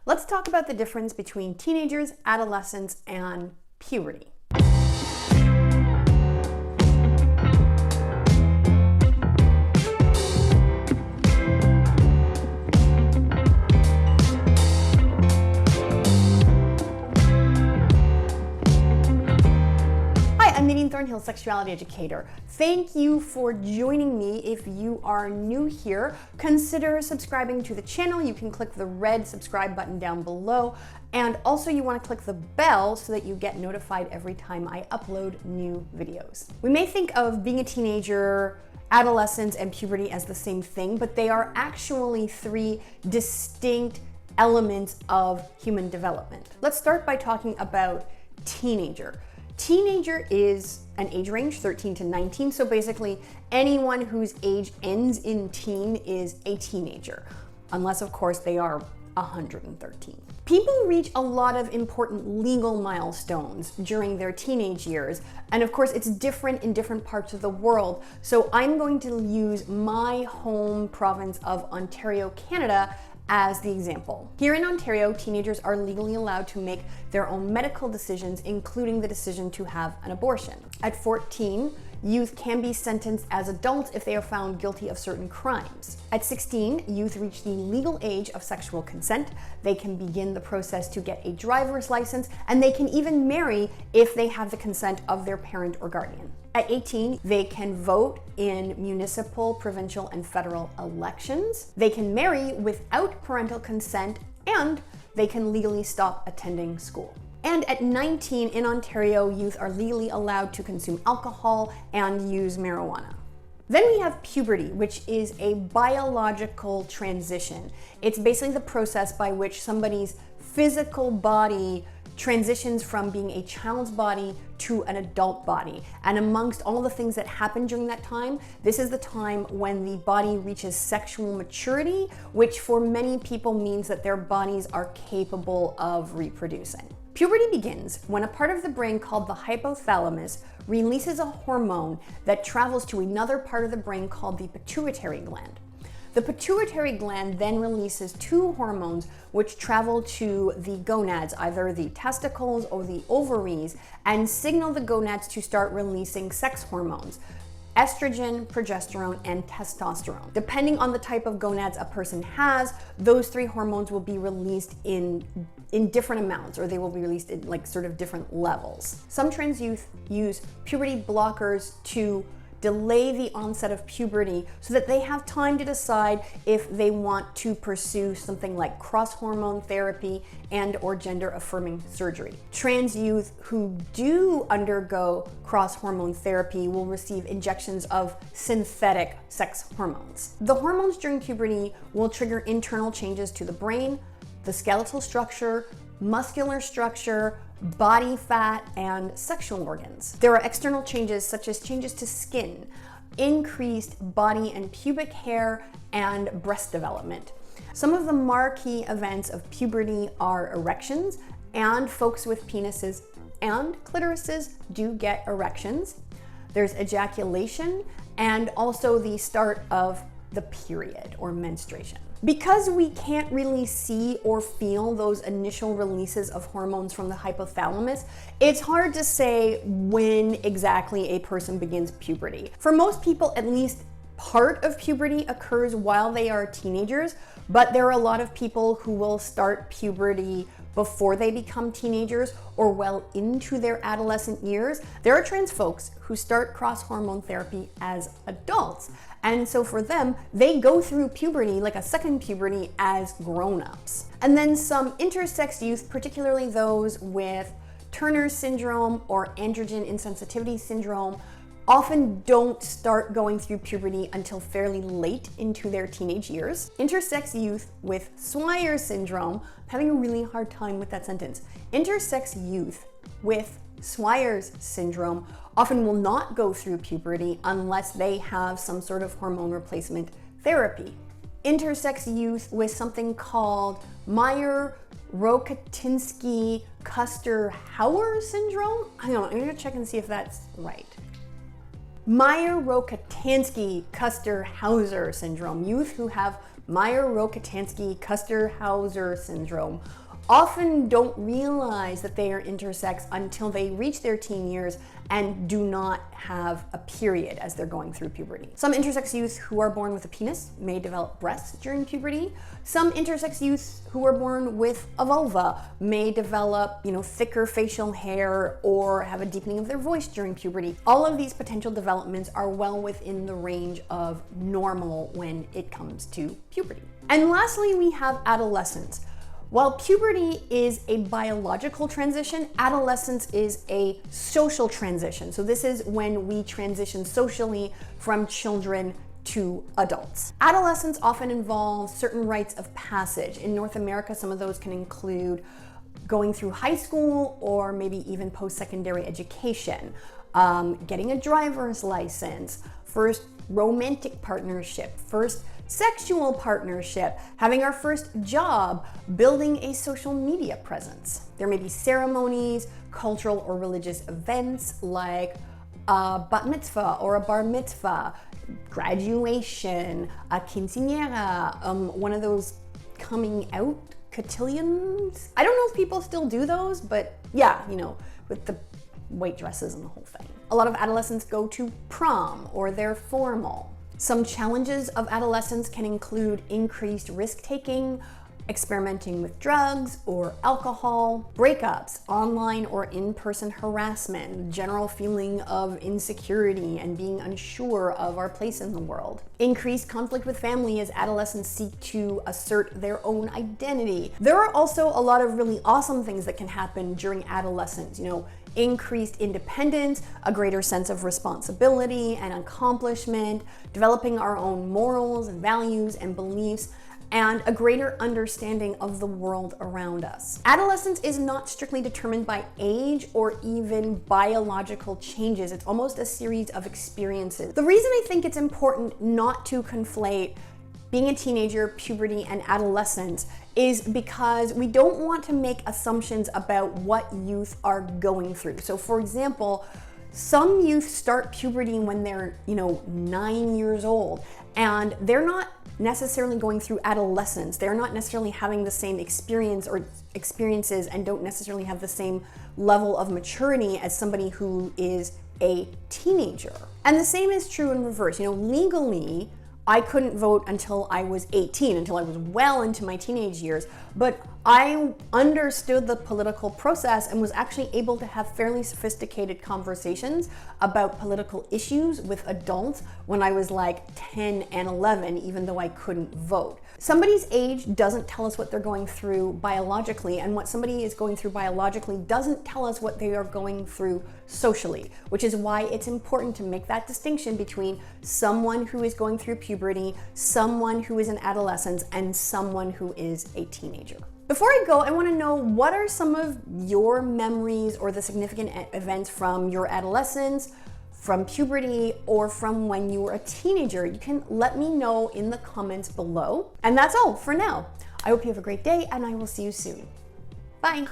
Let's talk about the difference between teenagers, adolescence, and puberty. Thornhill, sexuality educator. Thank you for joining me. If you are new here, consider subscribing to the channel. You can click the red subscribe button down below. And also you want to click the bell so that you get notified every time I upload new videos. We may think of being a teenager, adolescence, and puberty as the same thing, but they are actually three distinct elements of human development. Let's start by talking about teenager. Teenager is an age range, 13 to 19, so basically anyone whose age ends in teen is a teenager, unless of course they are 113. People reach a lot of important legal milestones during their teenage years, and of course it's different in different parts of the world, so I'm going to use my home province of Ontario, Canada, as the example. Here in Ontario, teenagers are legally allowed to make their own medical decisions, including the decision to have an abortion. At 14, youth can be sentenced as adults if they are found guilty of certain crimes. At 16, youth reach the legal age of sexual consent. They can begin the process to get a driver's license, and they can even marry if they have the consent of their parent or guardian. At 18, they can vote in municipal, provincial, and federal elections. They can marry without parental consent, and they can legally stop attending school. And at 19 in Ontario, youth are legally allowed to consume alcohol and use marijuana. Then we have puberty, which is a biological transition. It's basically the process by which somebody's physical body transitions from being a child's body to an adult body. And amongst all the things that happen during that time, this is the time when the body reaches sexual maturity, which for many people means that their bodies are capable of reproducing. Puberty begins when a part of the brain called the hypothalamus releases a hormone that travels to another part of the brain called the pituitary gland. The pituitary gland then releases two hormones which travel to the gonads, either the testicles or the ovaries, and signal the gonads to start releasing sex hormones: estrogen, progesterone, and testosterone. Depending on the type of gonads a person has, those three hormones will be released in different amounts, or they will be released in like sort of different levels. Some trans youth use puberty blockers to delay the onset of puberty so that they have time to decide if they want to pursue something like cross-hormone therapy and or gender-affirming surgery. Trans youth who do undergo cross-hormone therapy will receive injections of synthetic sex hormones. The hormones during puberty will trigger internal changes to the brain, the skeletal structure, muscular structure, body fat, and sexual organs. There are external changes such as changes to skin, increased body and pubic hair, and breast development. Some of the marquee events of puberty are erections, and folks with penises and clitorises do get erections. There's ejaculation, and also the start of the period or menstruation. Because we can't really see or feel those initial releases of hormones from the hypothalamus, it's hard to say when exactly a person begins puberty. For most people, at least part of puberty occurs while they are teenagers, but there are a lot of people who will start puberty before they become teenagers or well into their adolescent years. There are trans folks who start cross-hormone therapy as adults. And so for them, they go through puberty, like a second puberty, as grown-ups. And then some intersex youth, particularly those with Turner syndrome or androgen insensitivity syndrome, often don't start going through puberty until fairly late into their teenage years. Intersex youth with Swyer syndrome, I'm having a really hard time with that sentence. Intersex youth with Swyer's syndrome often will not go through puberty unless they have some sort of hormone replacement therapy. Intersex youth with something called Mayer-Rokitansky-Kuster-Hauer syndrome? I don't know, I'm gonna check and see if that's right. Mayer-Rokitansky-Kuster-Hauser syndrome, youth who have Mayer-Rokitansky-Kuster-Hauser syndrome often don't realize that they are intersex until they reach their teen years and do not have a period as they're going through puberty. Some intersex youth who are born with a penis may develop breasts during puberty. Some intersex youth who are born with a vulva may develop, thicker facial hair or have a deepening of their voice during puberty. All of these potential developments are well within the range of normal when it comes to puberty. And lastly, we have adolescence. While puberty is a biological transition, adolescence is a social transition. So this is when we transition socially from children to adults. Adolescence often involves certain rites of passage. In North America, some of those can include going through high school or maybe even post-secondary education, getting a driver's license, first romantic partnership, first sexual partnership, having our first job, building a social media presence. There may be ceremonies, cultural or religious events like a bat mitzvah or a bar mitzvah, graduation, a quinceañera, one of those coming out cotillions. I don't know if people still do those, but yeah, with the white dresses and the whole thing. A lot of adolescents go to prom or they're formal. Some challenges of adolescence can include increased risk-taking, experimenting with drugs or alcohol, breakups, online or in-person harassment, general feeling of insecurity and being unsure of our place in the world. Increased conflict with family as adolescents seek to assert their own identity. There are also a lot of really awesome things that can happen during adolescence, increased independence, a greater sense of responsibility and accomplishment, developing our own morals and values and beliefs, and a greater understanding of the world around us. Adolescence is not strictly determined by age or even biological changes. It's almost a series of experiences. The reason I think it's important not to conflate being a teenager, puberty, and adolescence is because we don't want to make assumptions about what youth are going through. So for example, some youth start puberty when they're, 9 years old, and they're not necessarily going through adolescence. They're not necessarily having the same experiences and don't necessarily have the same level of maturity as somebody who is a teenager. And the same is true in reverse. Legally, I couldn't vote until I was 18, until I was well into my teenage years, but I understood the political process and was actually able to have fairly sophisticated conversations about political issues with adults when I was like 10 and 11, even though I couldn't vote. Somebody's age doesn't tell us what they're going through biologically, and what somebody is going through biologically doesn't tell us what they are going through socially, which is why it's important to make that distinction between someone who is going through puberty, someone who is in adolescence, and someone who is a teenager. Before I go, I want to know, what are some of your memories or the significant events from your adolescence, from puberty, or from when you were a teenager? You can let me know in the comments below. And that's all for now. I hope you have a great day, and I will see you soon. Bye.